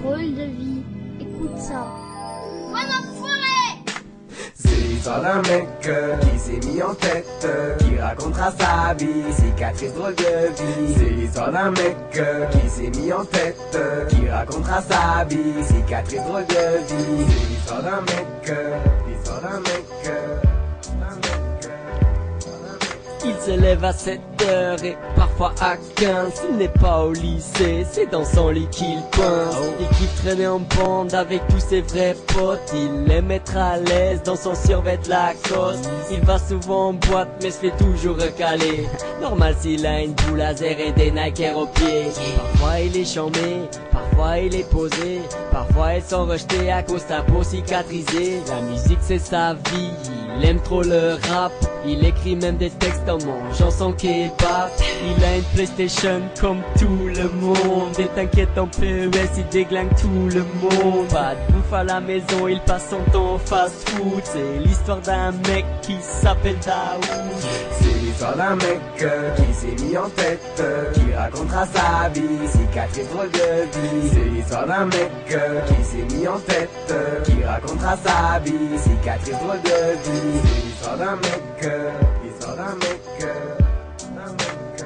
drôle de vie. Écoute ça. C'est l'histoire d'un mec qui s'est mis en tête, qui racontera sa vie, cicatrice drôle de vie. C'est l'histoire d'un mec qui s'est mis en tête, qui racontera sa vie, cicatrice drôle de vie. C'est l'histoire d'un mec, l'histoire d'un mec, Il se lève à 7 heures et parfois à 15. Il n'est pas au lycée, c'est dans son lit qu'il pense. Et qu'il traînait en bande avec tous ses vrais potes. Il aime être à l'aise dans son survêt Lacoste. Il va souvent en boîte mais se fait toujours recaler. Normal s'il a une boule laser et des Nike Air aux pieds. Parfois il est charmé, parfois il est posé. Parfois elles sont rejetées à cause sa peau cicatrisée. La musique c'est sa vie, il aime trop le rap. Il écrit même des textes en mangeant son kebab. Il a une PlayStation comme tout le monde. Et t'inquiète en PES, il déglingue tout le monde. Pas de bouffe à la maison, il passe son temps au fast food. C'est l'histoire d'un mec qui s'appelle Daoud. c'est l'histoire d'un mec qui s'est mis en tête, qui racontera sa vie, cicatrice drôle de vie. C'est l'histoire d'un mec qui s'est mis en tête, qui racontera sa vie, cicatrice drôle de vie. C'est l'histoire d'un mec, l'histoire d'un mec, d'un mec.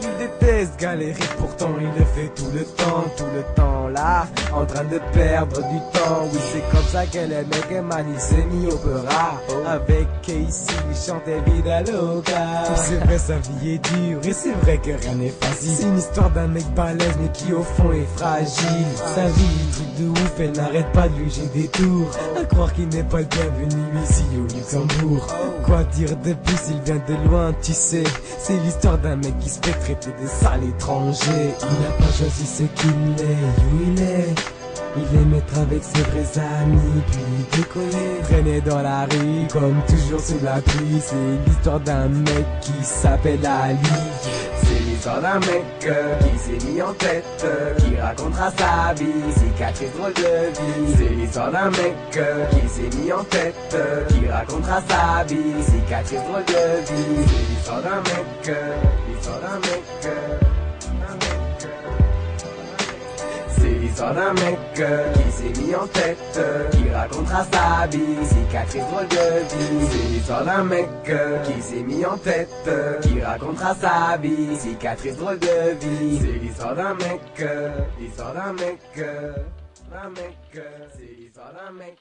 Il déteste galérer, pourtant il le fait tout le temps là, en train de perdre du temps. Oui, c'est comme ça que le mec Emani s'est mis au beurre. Avec Casey, il chantait Vida Loca. C'est vrai, sa vie est dure et c'est vrai que rien n'est facile. C'est une histoire d'un mec balèze mais qui au fond est fragile. Sa vie, truc de ouf, elle n'arrête pas de lui jouer des tours. À croire qu'il n'est pas le bienvenu ici au Luxembourg. Quoi dire de plus, il vient de loin, tu sais. C'est l'histoire d'un mec qui se fait traiter de sale étranger. Il n'a pas choisi ce qu'il est, où il est. Il aime être avec ses vrais amis, puis décoller. Traîner dans la rue, comme toujours sous la pluie. C'est l'histoire d'un mec qui s'appelle Ali. C'est l'histoire d'un mec qui s'est mis en tête, qui racontera sa vie, cicatrice drôle de vie. C'est l'histoire d'un mec qui s'est mis en tête, qui racontera sa vie, cicatrice drôle de vie. C'est l'histoire d'un mec, l'histoire d'un mec, d'un mec. C'est l'histoire d'un mec qui s'est mis en tête, qui racontera sa vie, cicatrice drôle de vie. C'est l'histoire d'un mec qui s'est mis en tête, qui racontera sa vie, cicatrice drôle de vie. C'est l'histoire d'un mec, l'histoire d'un mec, d'un mec. C'est l'histoire d'un mec.